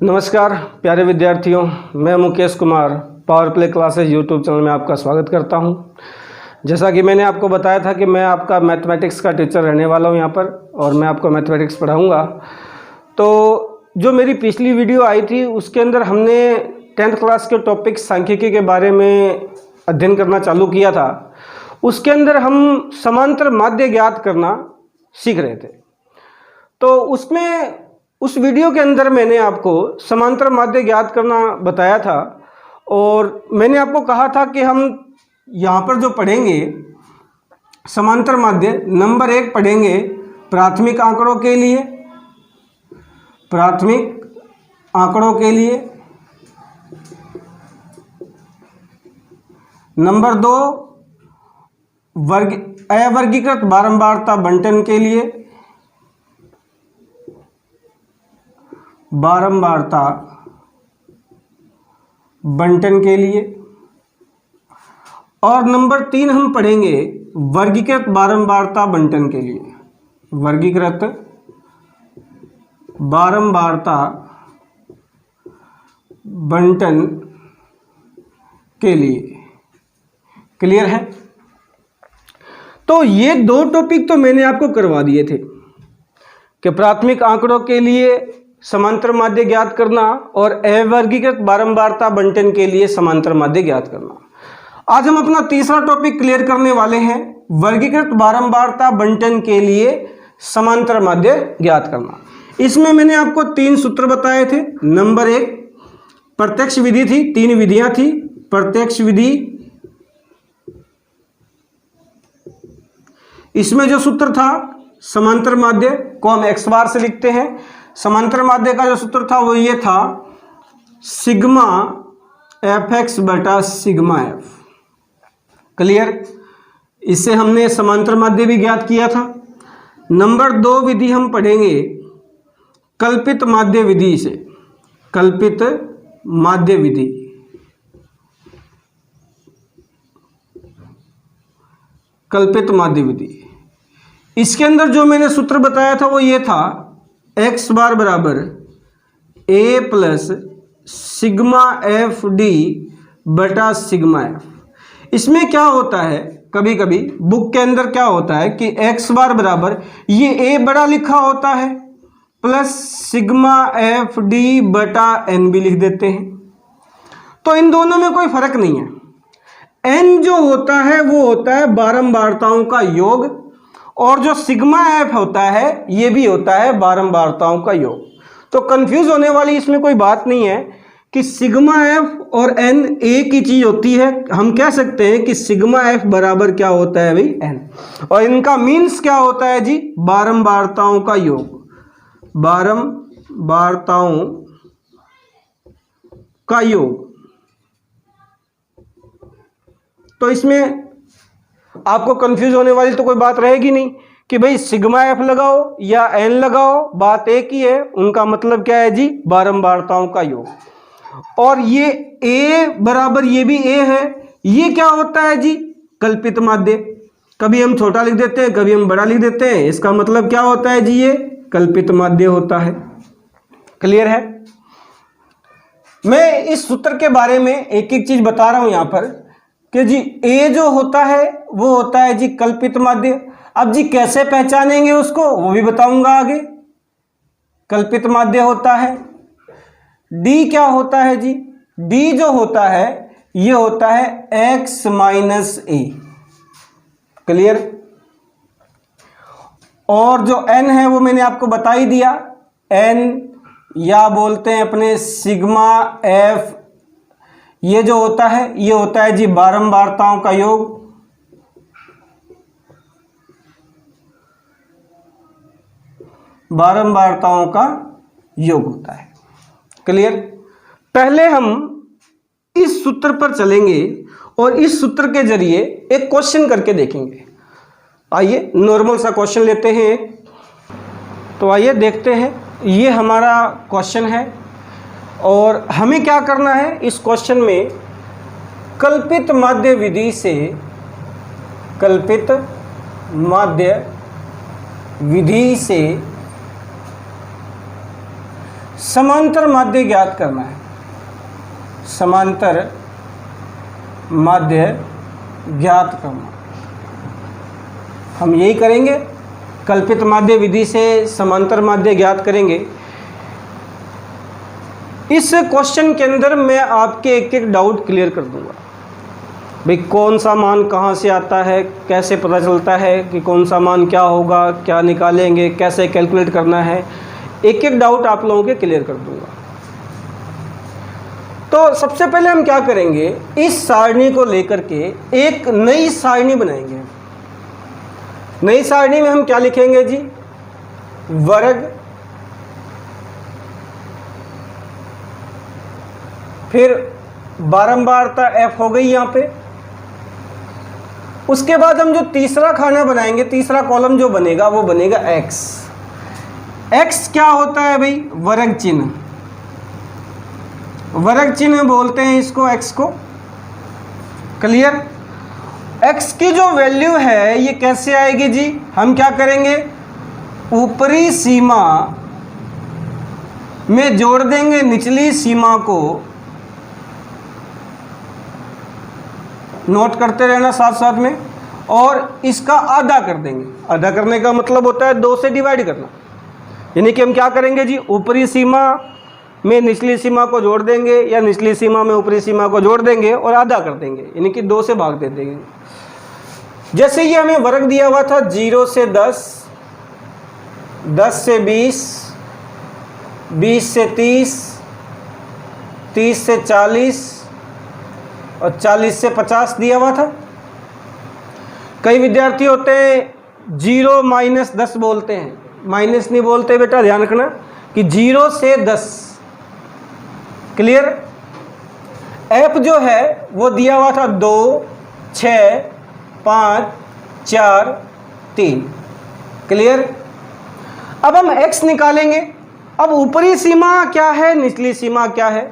नमस्कार प्यारे विद्यार्थियों, मैं Mukesh Kumar power play classes YouTube channel में आपका स्वागत करता हूं। जैसा कि मैंने आपको बताया था कि मैं आपका मैथमेटिक्स का टीचर रहने वाला हूं यहाँ पर और मैं आपको मैथमेटिक्स पढ़ाऊंगा। तो जो मेरी पिछली वीडियो आई थी उसके अंदर हमने 10th क्लास के टॉपिक सांख्यिकी के बारे में अध्ययन करना चालू किया था। उसके अंदर हम समांतर माध्य ज्ञात करना सीख रहे थे। तो उसमें उस वीडियो के अंदर मैंने आपको समांतर माध्य ज्ञात करना बताया था और मैंने आपको कहा था कि हम यहाँ पर जो पढ़ेंगे समांतर माध्य, नंबर 1 पढ़ेंगे प्राथमिक आंकड़ों के लिए, नंबर 2 अवर्गीकृत बारंबारता बंटन के लिए, और नंबर 3 हम पढ़ेंगे वर्गीकृत बारंबारता बंटन के लिए, क्लियर है। तो ये 2 टॉपिक तो मैंने आपको करवा दिए थे कि प्राथमिक आंकड़ों के लिए समांतर माध्य ज्ञात करना और अवर्गीकृत बारंबारता बंटन के लिए समांतर माध्य ज्ञात करना। आज हम अपना तीसरा टॉपिक क्लियर करने वाले हैं, वर्गीकृत बारंबारता बंटन के लिए समांतर माध्य ज्ञात करना। इसमें मैंने आपको 3 सूत्र बताए थे। नंबर 1 प्रत्यक्ष विधि थी, 3 विधियां थी। प्रत्यक्ष विधि, इसमें जो सूत्र था समांतर माध्य को हम x बार से लिखते हैं। समांतर माध्य का जो सूत्र था वो ये था सिग्मा fx बटा सिग्मा f। क्लियर। इससे हमने समांतर माध्य भी ज्ञात किया था। नंबर 2 विधि हम पढ़ेंगे कल्पित माध्य विधि से, कल्पित माध्य विधि। इसके अंदर जो मैंने सूत्र बताया था वो ये था x बार बराबर a plus sigma F D बटा सिग्मा एफ। इसमें क्या होता है, कभी कभी बुक के अंदर क्या होता है कि x बार बराबर ये a बड़ा लिखा होता है प्लस सिग्मा एफ डी बटा एन भी लिख देते हैं। तो इन दोनों में कोई फर्क नहीं है। n जो होता है वो होता है बारंबारताओं का योग और जो सिग्मा एफ होता है ये भी होता है बारंबारताओं का योग। तो कंफ्यूज होने वाली इसमें कोई बात नहीं है कि सिग्मा एफ और एन एक ही चीज होती है। हम कह सकते हैं कि सिग्मा एफ बराबर क्या होता है भाई एन, और इनका मीन्स क्या होता है जी बारंबारताओं का योग, तो इसमें आपको कंफ्यूज होने वाली तो कोई बात रहेगी नहीं कि भाई सिग्मा एफ लगाओ या एन लगाओ, बात एक ही है। उनका मतलब क्या है जी बारंबारताओं का योग। और ये ए बराबर ये भी ए है, ये क्या होता है जी कल्पित माध्य। कभी हम छोटा लिख देते हैं, कभी हम बड़ा लिख देते हैं, इसका मतलब क्या होता है जी ये कल्पित माध्य होता है। क्लियर है। मैं इस सूत्र के बारे में एक एक चीज बता रहा हूं यहां पर कि जी ए जो होता है वो होता है जी कल्पित माध्य। अब जी कैसे पहचानेंगे उसको वो भी बताऊंगा आगे। कल्पित माध्य होता है। डी क्या होता है जी, डी जो होता है ये होता है x माइनस ए। क्लियर। और जो n है वो मैंने आपको बता ही दिया, n या बोलते हैं अपने सिग्मा एफ, ये जो होता है ये होता है जी बारंबारताओं का योग। बारंबारताओं का योग होता है। क्लियर। पहले हम इस सूत्र पर चलेंगे और इस सूत्र के जरिए एक क्वेश्चन करके देखेंगे। आइए नॉर्मल सा क्वेश्चन लेते हैं एक। तो आइए देखते हैं, ये हमारा क्वेश्चन है और हमें क्या करना है इस क्वेश्चन में कल्पित माध्य विधि से, कल्पित माध्य विधि से समांतर माध्य ज्ञात करना है, समांतर माध्य ज्ञात करना। हम यही करेंगे, कल्पित माध्य विधि से समांतर माध्य ज्ञात करेंगे। इस क्वेश्चन के अंदर मैं आपके एक एक डाउट क्लियर कर दूंगा। भाई कौन सा मान कहाँ से आता है, कैसे पता चलता है कि कौन सा मान क्या होगा, क्या निकालेंगे, कैसे कैलकुलेट करना है, एक एक डाउट आप लोगों के क्लियर कर दूंगा। तो सबसे पहले हम क्या करेंगे, इस सारणी को लेकर के एक नई सारणी बनाएंगे। नई सारणी में हम क्या लिखेंगे जी, वर्ग, फिर बारंबारता f हो गई यहाँ पे। उसके बाद हम जो तीसरा खाना बनाएंगे, तीसरा कॉलम जो बनेगा वो बनेगा x। x क्या होता है भाई, वर्ग चिन्ह, वर्ग चिन्ह बोलते हैं इसको, x को। क्लियर। x की जो वैल्यू है ये कैसे आएगी जी, हम क्या करेंगे, ऊपरी सीमा में जोड़ देंगे निचली सीमा को, नोट करते रहना साथ साथ में, और इसका आधा कर देंगे। आधा करने का मतलब होता है 2 से डिवाइड करना। यानी कि हम क्या करेंगे जी, ऊपरी सीमा में निचली सीमा को जोड़ देंगे या निचली सीमा में ऊपरी सीमा को जोड़ देंगे और आधा कर देंगे, यानी कि 2 से भाग दे देंगे। जैसे ये हमें वर्ग दिया हुआ था 0 से 10, 10 से 20, 20 से 30, 30 से 40 और 40 से 50 दिया हुआ था। कई विद्यार्थी होते हैं 0 - 10 बोलते हैं, माइनस नहीं बोलते बेटा, ध्यान रखना कि 0 से 10। क्लियर। f जो है वो दिया हुआ था 2, 6, 5, 4, 3। क्लियर। अब हम x निकालेंगे। अब ऊपरी सीमा क्या है, निचली सीमा क्या है,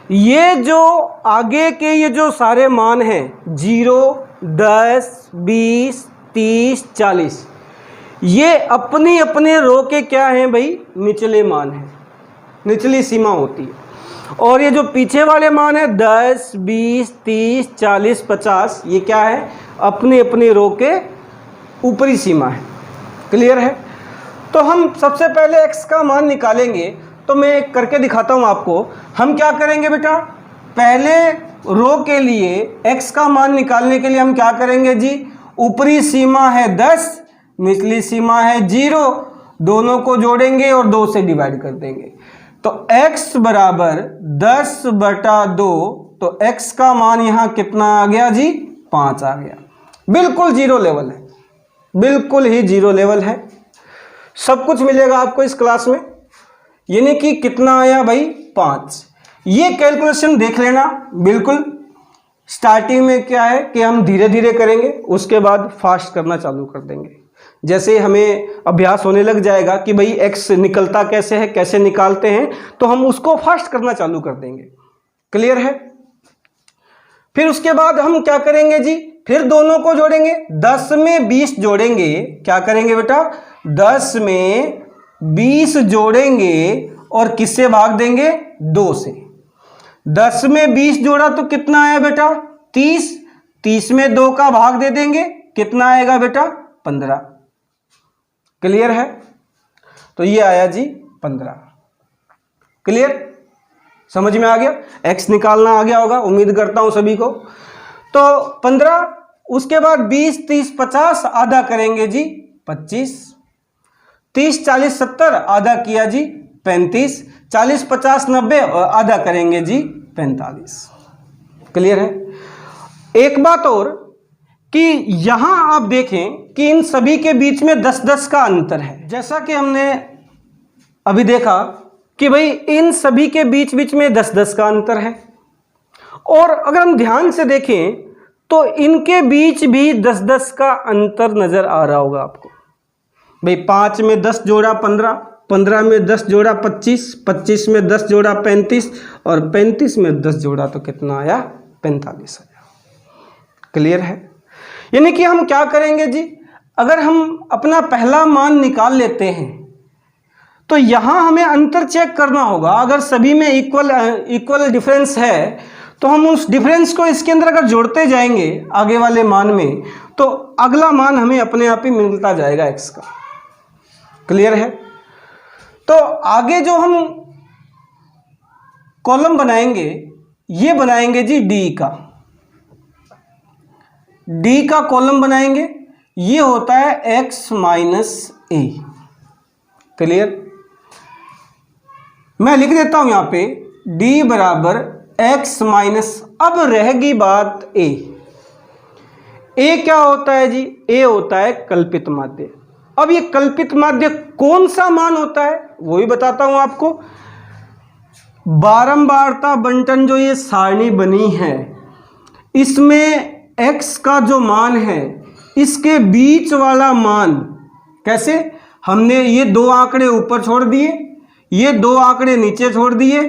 ये जो आगे के ये जो सारे मान हैं 0, 10, 20, 30, 40, ये अपनी अपने रो के क्या हैं भाई, निचले मान हैं, निचली सीमा होती है। और ये जो पीछे वाले मान है 10, 20, 30, 40, 50, ये क्या है, अपनी अपनी रो के ऊपरी सीमा है। क्लियर है। तो हम सबसे पहले x का मान निकालेंगे, तो मैं एक करके दिखाता हूं आपको। हम क्या करेंगे बेटा, पहले रो के लिए x का मान निकालने के लिए हम क्या करेंगे जी, ऊपरी सीमा है 10, निचली सीमा है 0, दोनों को जोड़ेंगे और 2 से डिवाइड कर देंगे। तो x बराबर 10/2, तो x का मान यहां कितना आ गया जी, 5 आ गया। बिल्कुल जीरो लेवल है, बिल्कुल ही जीरो लेवल है। सब कुछ मिलेगा आपको इस क्लास में। यानी कि कितना आया भाई, 5। ये कैलकुलेशन देख लेना। बिल्कुल स्टार्टिंग में क्या है कि हम धीरे धीरे करेंगे, उसके बाद फास्ट करना चालू कर देंगे। जैसे हमें अभ्यास होने लग जाएगा कि भाई x निकलता कैसे है, कैसे निकालते हैं, तो हम उसको फास्ट करना चालू कर देंगे। क्लियर है। फिर उसके बाद हम क्या करेंगे जी, फिर दोनों को जोड़ेंगे, 10 में 20 जोड़ेंगे। क्या करेंगे बेटा, 10 में 20 जोड़ेंगे और किससे भाग देंगे, 2 से। 10 में 20 जोड़ा तो कितना आया बेटा, 30। 30 में 2 का भाग दे देंगे, कितना आएगा बेटा, 15। क्लियर है। तो ये आया जी 15। क्लियर, समझ में आ गया। x निकालना आ गया होगा, उम्मीद करता हूं सभी को। तो 15, उसके बाद 20, 30, 50 आधा करेंगे जी 25, 30, 40, 70 आधा किया जी 35, 40, 50, 90 आधा करेंगे जी 45। क्लियर है। एक बात और कि यहां आप देखें कि इन सभी के बीच में 10-10 का अंतर है। जैसा कि हमने अभी देखा कि भाई इन सभी के बीच बीच में 10-10 का अंतर है। और अगर हम ध्यान से देखें तो इनके बीच भी 10-10 का अंतर नजर आ रहा होगा आपको। भाई 5 में 10 जोड़ा 15, 15 में 10 जोड़ा 25, 25 में 10 जोड़ा 35 और 35 में 10 जोड़ा तो कितना आया, 45 आया। क्लियर है। यानी कि हम क्या करेंगे जी, अगर हम अपना पहला मान निकाल लेते हैं तो यहाँ हमें अंतर चेक करना होगा। अगर सभी में इक्वल डिफरेंस है तो हम उस डिफरेंस को इसके अंदर अगर जोड़ते जाएंगे आगे वाले मान में, तो अगला मान हमें अपने आप ही मिलता जाएगा x का। क्लियर है? तो आगे जो हम कॉलम बनाएंगे ये बनाएंगे जी डी का कॉलम बनाएंगे। ये होता है x माइनस ए। क्लियर? मैं लिख देता हूं यहां पे d बराबर x माइनस, अब रहेगी बात a। क्या होता है जी? a होता है कल्पित माध्य। अब ये कल्पित माध्य कौन सा मान होता है वो भी बताता हूं आपको। बारंबारता बंटन जो ये सारणी बनी है, इसमें x का जो मान है इसके बीच वाला मान, कैसे? हमने ये दो आंकड़े ऊपर छोड़ दिए, ये दो आंकड़े नीचे छोड़ दिए,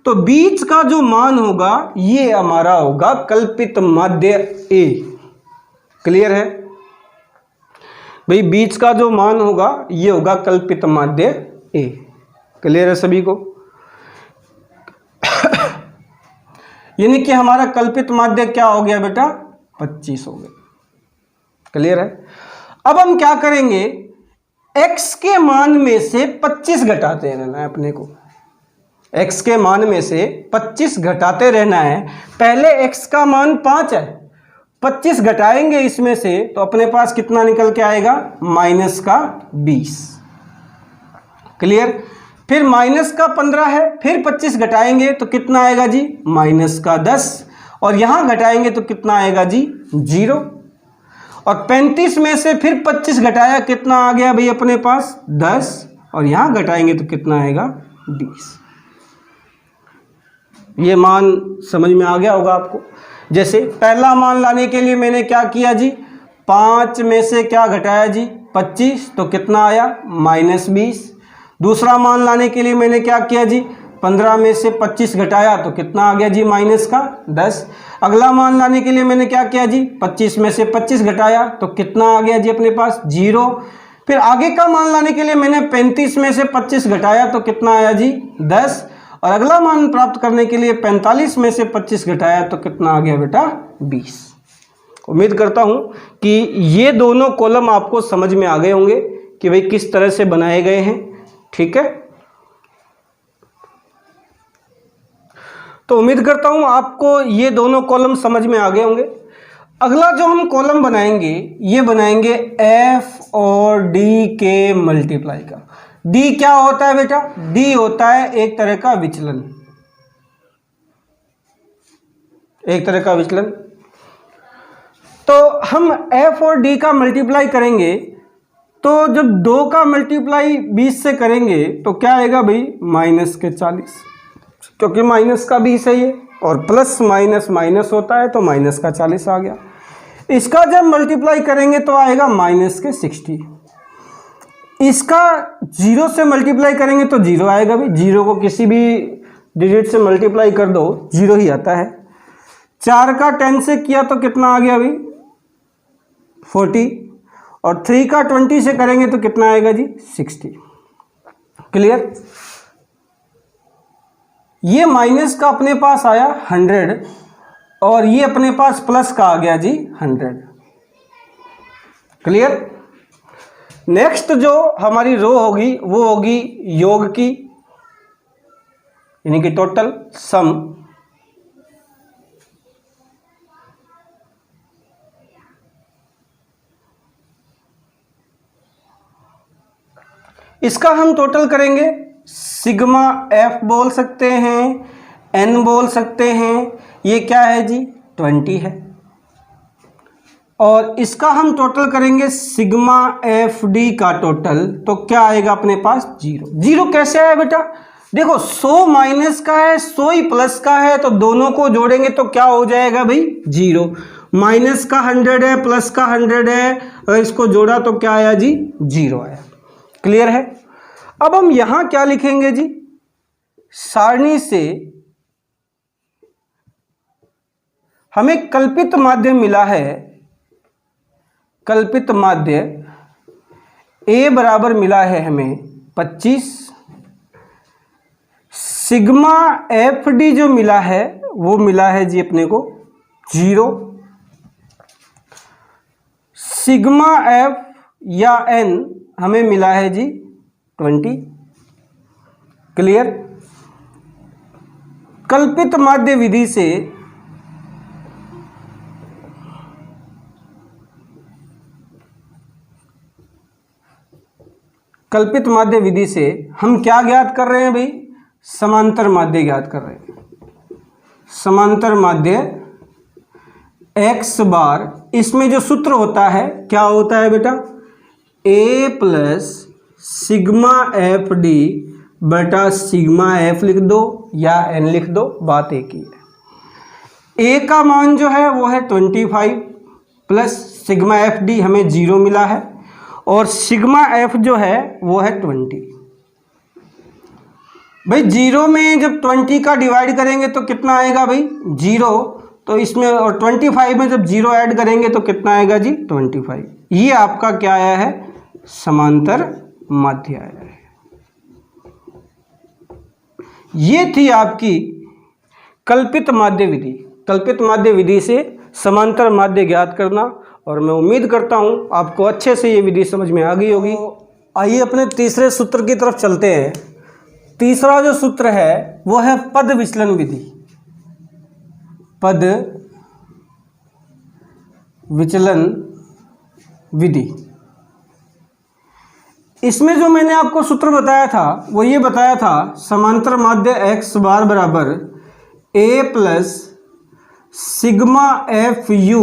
तो बीच का जो मान होगा ये हमारा होगा कल्पित माध्य a। क्लियर है भाई? बीच का जो मान होगा ये होगा कल्पित माध्य a। क्लियर है सभी को? यानी कि हमारा कल्पित माध्य क्या हो गया बेटा? 25 हो गया। क्लियर है? अब हम क्या करेंगे, x के मान में से 25 घटाते रहना है अपने को। x के मान में से 25 घटाते रहना है। पहले x का मान 5 है, 25 घटाएंगे इसमें से तो अपने पास कितना निकल के आएगा? माइनस का 20। क्लियर? फिर माइनस का 15 है, फिर 25 घटाएंगे तो कितना आएगा जी? माइनस का 10। और यहां घटाएंगे तो कितना आएगा जी? 0। और 35 में से फिर 25 घटाया, कितना आ गया भाई अपने पास? 10। और यहां घटाएंगे तो कितना आएगा? 20। ये मान समझ में आ गया होगा आपको। जैसे पहला मान लाने के लिए मैंने क्या किया जी? 5 में से क्या घटाया जी? 25, तो कितना आया? माइनस 20। दूसरा मान लाने के लिए मैंने क्या किया जी? 15 में से 25 घटाया तो कितना आ गया जी? माइनस का 10। अगला मान लाने के लिए मैंने क्या किया जी? 25 में से 25 घटाया तो कितना आ गया जी अपने पास? 0। फिर आगे का मान लाने के लिए मैंने 35 में से 25 घटाया तो कितना आया जी? 10। और अगला मान प्राप्त करने के लिए 45 में से 25 घटाया तो कितना आ गया बेटा? 20। उम्मीद करता हूं कि ये दोनों कॉलम आपको समझ में आ गए होंगे कि भाई किस तरह से बनाए गए हैं। ठीक है, तो उम्मीद करता हूं आपको ये दोनों कॉलम समझ में आ गए होंगे। अगला जो हम कॉलम बनाएंगे ये बनाएंगे f और d के मल्टीप्लाई का। d क्या होता है बेटा? d होता है एक तरह का विचलन, एक तरह का विचलन। तो हम f और d का मल्टीप्लाई करेंगे तो जब 2 का मल्टीप्लाई 20 से करेंगे तो क्या आएगा भाई? माइनस के 40, क्योंकि माइनस का 20 है ये, और प्लस माइनस माइनस होता है तो माइनस का 40 आ गया। इसका जब मल्टीप्लाई करेंगे तो आएगा माइनस के 60। इसका 0 से मल्टीप्लाई करेंगे तो 0 आएगा भाई। 0 को किसी भी डिजिट से मल्टीप्लाई कर दो 0 ही आता है। 4 का 10 से किया तो कितना आ गया भाई? 40। और 3 का 20 से करेंगे तो कितना आएगा जी? 60। क्लियर? ये माइनस का अपने पास आया 100 और ये अपने पास प्लस का आ गया जी 100। क्लियर? नेक्स्ट जो हमारी रो होगी वो होगी योग की, यानी कि टोटल सम। इसका हम टोटल करेंगे, सिग्मा एफ बोल सकते हैं, एन बोल सकते हैं। ये क्या है जी? 20 है। और इसका हम टोटल करेंगे सिग्मा एफ डी का टोटल, तो क्या आएगा अपने पास? 0। 0 कैसे आया बेटा? देखो 100 माइनस का है, 100 ही प्लस का है, तो दोनों को जोड़ेंगे तो क्या हो जाएगा भाई? 0। माइनस का 100 है, प्लस का 100 है, और इसको जोड़ा तो क्या आया जी? 0 आया। क्लियर है? अब हम यहां क्या लिखेंगे जी? सारणी से हमें कल्पित माध्य मिला है। कल्पित माध्य a बराबर मिला है हमें 25 सिग्मा एफ डी जो मिला है वो मिला है जी अपने को 0। सिग्मा एफ या एन हमें मिला है जी 20। क्लियर। कल्पित माध्य विधि से हम क्या ज्ञात कर रहे हैं भाई? समांतर माध्य ज्ञात कर रहे हैं। समांतर माध्य x बार, इसमें जो सूत्र होता है क्या होता है बेटा? a plus sigma F D बटा सिग्मा एफ लिख दो या n लिख दो, बात एक ही है। a का मान जो है वो है 25 प्लस सिग्मा एफ डी हमें 0 मिला है और सिग्मा एफ जो है वो है 20। भाई 0 में जब 20 का डिवाइड करेंगे तो कितना आएगा भाई? 0। तो इसमें और 25 में जब 0 ऐड करेंगे तो कितना आएगा जी? 25। ये आपका क्या आया है? समांतर माध्य आया है। ये थी आपकी कल्पित माध्य विधि। कल्पित माध्य विधि से समांतर माध्य ज्ञात करना, और मैं उम्मीद करता हूं आपको अच्छे से ये विधि समझ में आ गई होगी। आइए अपने तीसरे सूत्र की तरफ चलते हैं। तीसरा जो सूत्र है वो है पद विचलन विधि। पद विचलन विधि। इसमें जो मैंने आपको सूत्र बताया था वो ये बताया था, समांतर माध्य x बार बराबर a plus sigma F you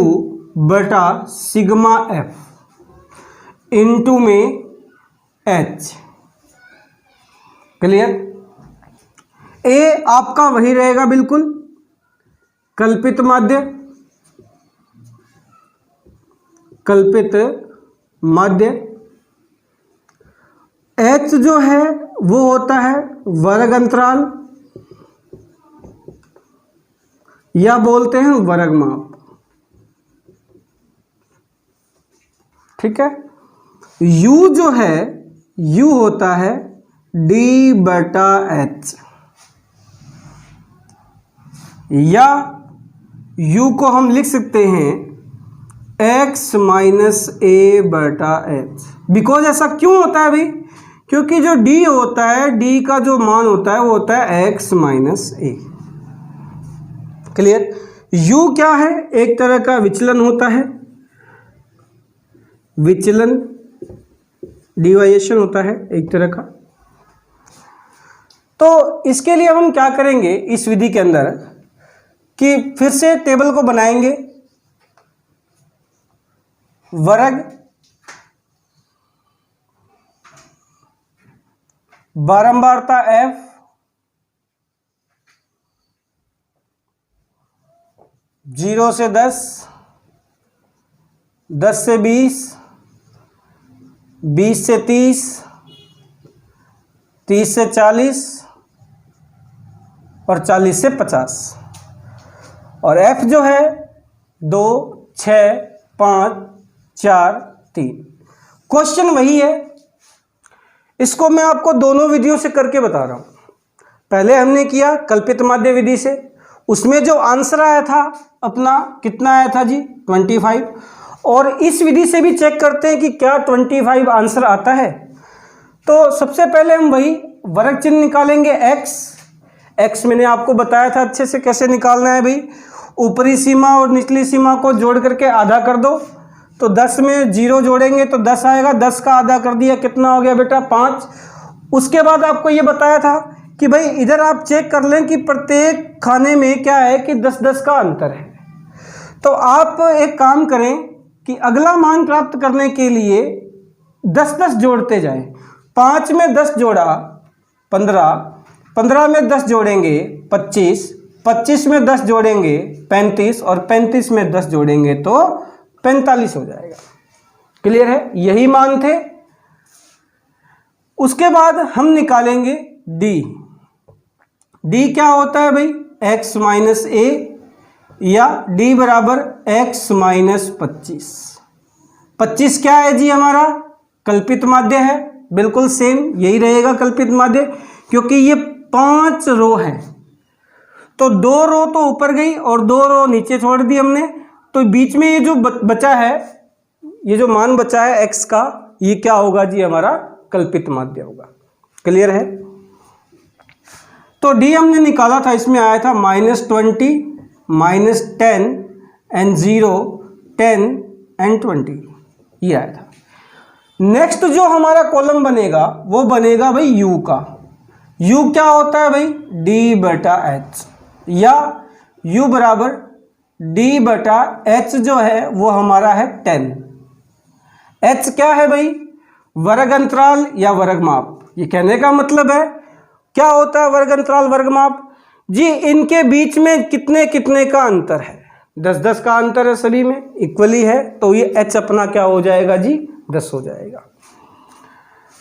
बटा सिग्मा एफ इंटू में h। क्लियर। a आपका वही रहेगा बिल्कुल, कल्पित माध्य। कल्पित माध्य h जो है वो होता है वर्ग अंतराल या बोलते हैं वर्ग माप। ठीक है। u जो है, u होता है d बटा h, या u को हम लिख सकते हैं x माइनस ए बटा एच। बिकॉज ऐसा क्यों होता है भाई? क्योंकि जो d होता है, d का जो मान होता है वो होता है x माइनस ए। क्लियर। u क्या है? एक तरह का विचलन होता है, विचलन, डिवाइएशन होता है एक तरह का। तो इसके लिए हम क्या करेंगे इस विधि के अंदर कि फिर से टेबल को बनाएंगे। वर्ग, बारंबारता f, जीरो से 10, 10 से 20, 20 से 30, 30 से 40 और 40 से 50। और f जो है 2, 6, 5, 4, 3। क्वेश्चन वही है, इसको मैं आपको दोनों विधियों से करके बता रहा हूं। पहले हमने किया कल्पित माध्य विधि से, उसमें जो आंसर आया था अपना कितना आया था जी? 25। और इस विधि से भी चेक करते हैं कि क्या 25 आंसर आता है। तो सबसे पहले हम वही वर्ग चिन्ह निकालेंगे x मैंने आपको बताया था अच्छे से कैसे निकालना है भाई। ऊपरी सीमा और निचली सीमा को जोड़ करके आधा कर दो, तो 10 में 0 जोड़ेंगे तो 10 आएगा। 10 का आधा कर दिया, कितना हो गया बेटा? 5। उसके बाद आपको ये बताया था कि भाई इधर आप चेक कर लें कि प्रत्येक खाने में क्या है कि 10-10 का अंतर है। तो आप एक काम करें कि अगला मान प्राप्त करने के लिए 10-10 जोड़ते जाएं। 5 में 10 जोड़ा 15, 15 में 10 जोड़ेंगे 25, 25 में 10 जोड़ेंगे 35 और 35 में 10 जोड़ेंगे तो 45 हो जाएगा। क्लियर है? यही मान थे। उसके बाद हम निकालेंगे d। d क्या होता है भाई? x माइनस ए, या d बराबर x माइनस 25। 25 क्या है जी? हमारा कल्पित माध्य है, बिल्कुल सेम यही रहेगा कल्पित माध्य, क्योंकि ये 5 रो हैं, तो 2 रो तो ऊपर गई और 2 रो नीचे छोड़ दी हमने, तो बीच में ये जो बचा है, ये जो मान बचा है x का, ये क्या होगा जी, हमारा कल्पित माध्य होगा। क्लियर है? तो d हमने निकाला था, इसमें आया था -20, -10 एंड 0, 10 एंड 20, ये आया था। नेक्स्ट जो हमारा कॉलम बनेगा वो बनेगा भाई u का। u क्या होता है भाई, d/h, या u बराबर d/h जो है वो हमारा है 10। h क्या है भाई, वर्ग अंतराल या वर्ग माप। ये कहने का मतलब है क्या होता है वर्ग अंतराल वर्ग माप जी, इनके बीच में कितने कितने का अंतर है, 10-10 का अंतर है, सभी में इक्वली है, तो ये h अपना क्या हो जाएगा जी, 10 हो जाएगा।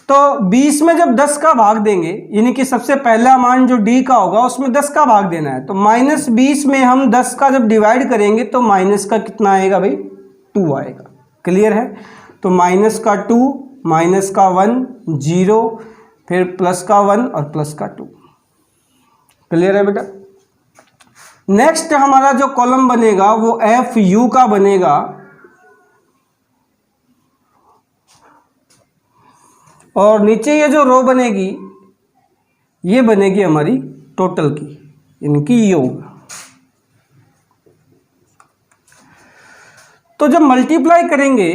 तो 20 में जब 10 का भाग देंगे, यानी कि सबसे पहला मान जो d का होगा उसमें 10 का भाग देना है, तो -20 में हम 10 का जब डिवाइड करेंगे तो माइनस का कितना आएगा भाई, 2 आएगा। क्लियर है? तो माइनस का 2, माइनस का 1, 0, फिर प्लस का 1 और प्लस का 2। क्लियर है बेटा? नेक्स्ट हमारा जो कॉलम बनेगा वो FU का बनेगा, और नीचे ये जो रो बनेगी ये बनेगी हमारी टोटल की, इनकी योग। तो जब मल्टीप्लाई करेंगे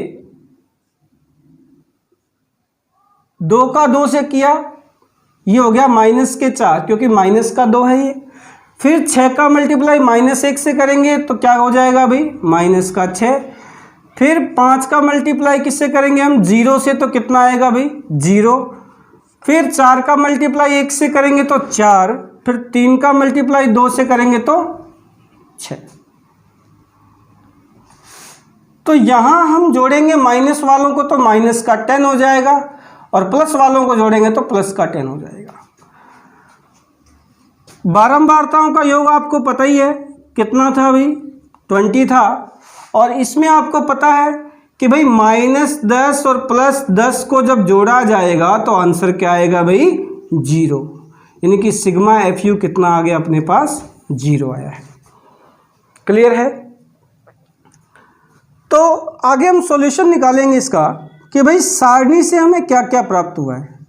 2 का 2 से किया, ये हो गया -4, क्योंकि माइनस का 2 है ये। फिर 6 का मल्टीप्लाई -1 से करेंगे तो क्या हो जाएगा भाई, -6। फिर 5 का मल्टीप्लाई किससे करेंगे हम, 0 से, तो कितना आएगा भाई, 0। फिर 4 का मल्टीप्लाई 1 से करेंगे तो 4। फिर 3 का मल्टीप्लाई 2 से करेंगे तो 6। तो यहां हम जोड़ेंगे माइनस वालों को तो माइनस का 10 हो जाएगा, और प्लस वालों को जोड़ेंगे तो प्लस का 10 हो जाएगा। बारंबारताओं का योग आपको पता ही है कितना था भाई, 20 था। और इसमें आपको पता है कि भाई -10 और +10 को जब जोड़ा जाएगा तो आंसर क्या आएगा भाई, 0, यानी कि सिग्मा FU कितना आ गया अपने पास, 0 आया है। क्लियर है? तो आगे हम सॉल्यूशन निकालेंगे इसका कि भाई सारणी से हमें क्या क्या प्राप्त हुआ है।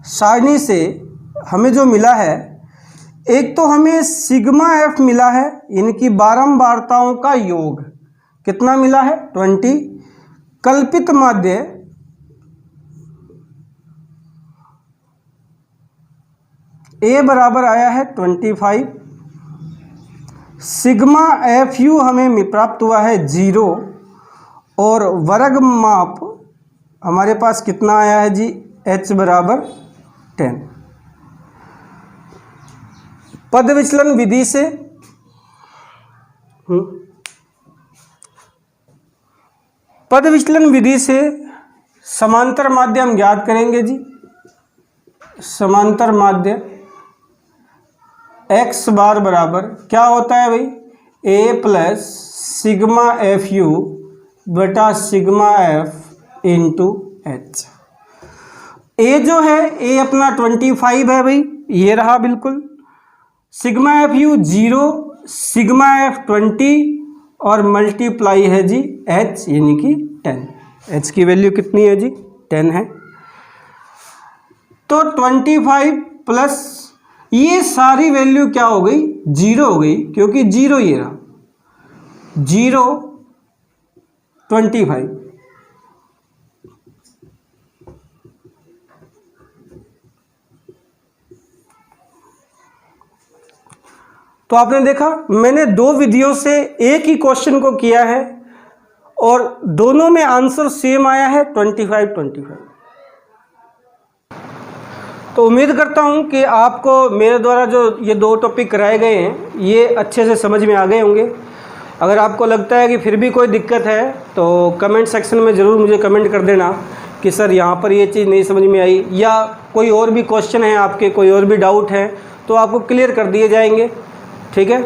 सारणी से हमें जो मिला है, एक तो हमें सिग्मा F मिला है, यानी कि बारंबारताओं का योग कितना मिला है, 20। कल्पित माध्य A बराबर आया है 25। सिग्मा FU हमें प्राप्त हुआ है 0, और वर्ग माप हमारे पास कितना आया है जी, h बराबर 10। पद विचलन विधि से पद विचलन विधि से समांतर माध्य हम ज्ञात करेंगे जी। समांतर माध्य x बार बराबर क्या होता है भाई, a प्लस सिग्मा FU बटा sigma F into h। a जो है, a अपना 25 है भाई, ये रहा बिल्कुल। सिग्मा FU 0, सिग्मा F 20, और मल्टीप्लाई है जी h, यानी कि 10। h की वैल्यू कितनी है जी, 10 है। तो 25 प्लस ये सारी वैल्यू क्या हो गई, 0 हो गई, क्योंकि 0 ये रहा, 0 25। तो आपने देखा मैंने 2 विधियों से एक ही क्वेश्चन को किया है और दोनों में आंसर सेम आया है, 25। तो उम्मीद करता हूं कि आपको मेरे द्वारा जो ये 2 टॉपिक कराए गए हैं ये अच्छे से समझ में आ गए होंगे। अगर आपको लगता है कि फिर भी कोई दिक्कत है तो कमेंट सेक्शन में ज़रूर मुझे कमेंट कर देना कि सर यहाँ पर ये चीज़ नहीं समझ में आई, या कोई और भी क्वेश्चन है आपके, कोई और भी डाउट है तो आपको क्लियर कर दिए जाएंगे। ठीक है।